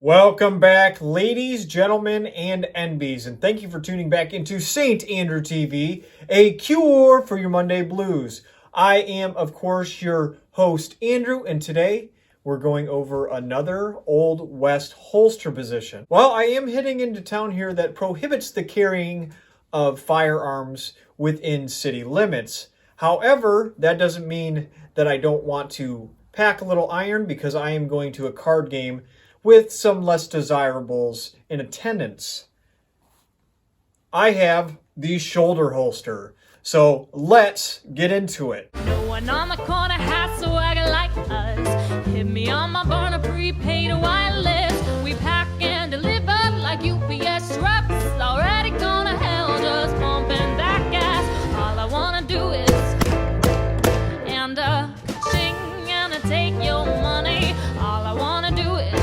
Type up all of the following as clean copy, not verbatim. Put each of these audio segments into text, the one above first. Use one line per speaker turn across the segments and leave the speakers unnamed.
Welcome back, ladies, gentlemen, and NBs, and thank you for tuning back into St. Andrew TV, a cure for your Monday blues. I am, of course, your host, Andrew, and today we're going over another Old West holster position. Well, I am hitting into town here that prohibits the carrying of firearms within city limits. However, that doesn't mean that I don't want to pack a little iron, because I am going to a card game with some less desirables in attendance. I have the shoulder holster, so let's get into it.
No one on the corner has swagger like us. Hit me on my burner prepaid wireless. We pack and deliver like UPS trucks. Already gone to hell, just pumping that gas. All I wanna do is and sing and take your money. All I wanna do is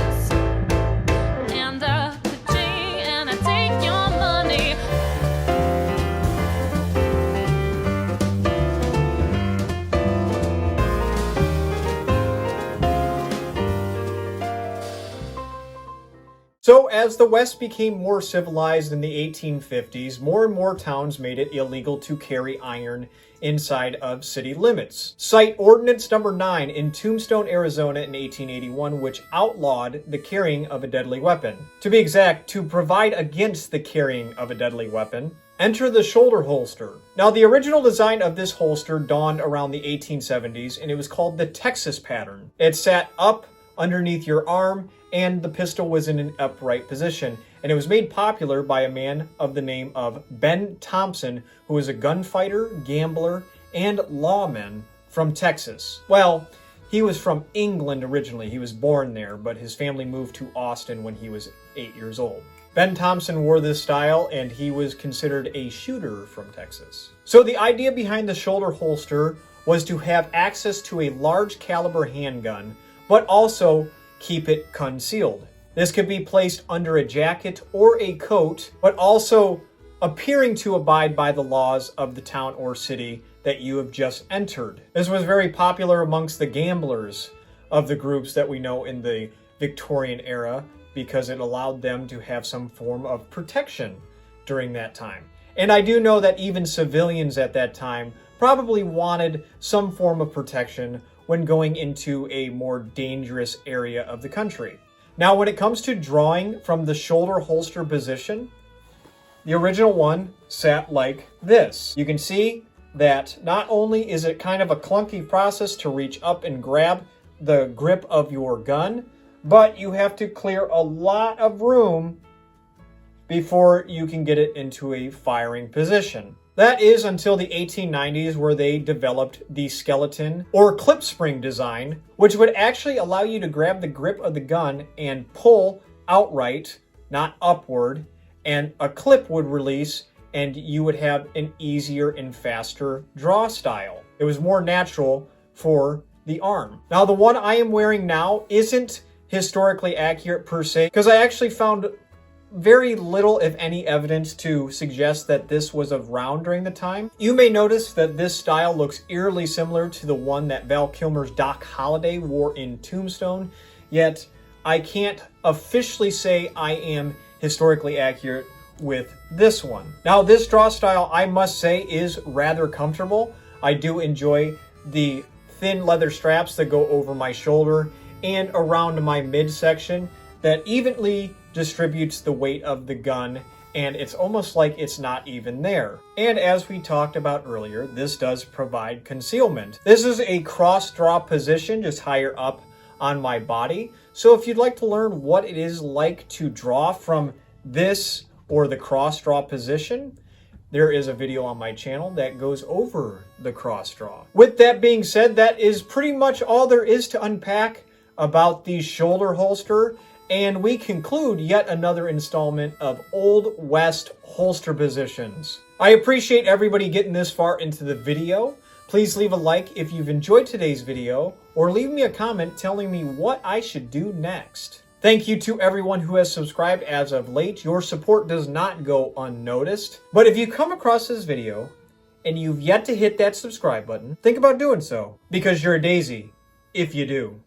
So as the West became more civilized in the 1850s, more and more towns made it illegal to carry iron inside of city limits. Cite Ordinance Number 9 in Tombstone, Arizona in 1881, which outlawed the carrying of a deadly weapon. To be exact, to provide against the carrying of a deadly weapon, enter the shoulder holster. Now, the original design of this holster dawned around the 1870s, and it was called the Texas pattern. It sat up underneath your arm, and the pistol was in an upright position. And it was made popular by a man of the name of Ben Thompson, who was a gunfighter, gambler, and lawman from Texas. Well, he was from England originally. He was born there, but his family moved to Austin when he was 8 years old. Ben Thompson wore this style, and he was considered a shooter from Texas. So the idea behind the shoulder holster was to have access to a large caliber handgun, but also keep it concealed. This could be placed under a jacket or a coat, but also appearing to abide by the laws of the town or city that you have just entered. This was very popular amongst the gamblers of the groups that we know in the Victorian era, because it allowed them to have some form of protection during that time. And I do know that even civilians at that time probably wanted some form of protection when going into a more dangerous area of the country. Now, when it comes to drawing from the shoulder holster position, the original one sat like this. You can see that not only is it kind of a clunky process to reach up and grab the grip of your gun, but you have to clear a lot of room before you can get it into a firing position. That is until the 1890s, where they developed the skeleton or clip spring design, which would actually allow you to grab the grip of the gun and pull outright, not upward, and a clip would release and you would have an easier and faster draw style. It was more natural for the arm. Now, the one I am wearing now isn't historically accurate per se, because I actually found very little, if any, evidence to suggest that this was around during the time. You may notice that this style looks eerily similar to the one that Val Kilmer's Doc Holliday wore in Tombstone, yet I can't officially say I am historically accurate with this one. Now, this draw style, I must say, is rather comfortable. I do enjoy the thin leather straps that go over my shoulder and around my midsection that evenly distributes the weight of the gun, and it's almost like it's not even there. And as we talked about earlier, this does provide concealment. This is a cross draw position just higher up on my body. So if you'd like to learn what it is like to draw from this or the cross draw position, there is a video on my channel that goes over the cross draw. With that being said, that is pretty much all there is to unpack about the shoulder holster. And we conclude yet another installment of Old West holster positions. I appreciate everybody getting this far into the video. Please leave a like if you've enjoyed today's video, or leave me a comment telling me what I should do next. Thank you to everyone who has subscribed as of late. Your support does not go unnoticed. But if you come across this video and you've yet to hit that subscribe button, think about doing so, because you're a daisy if you do.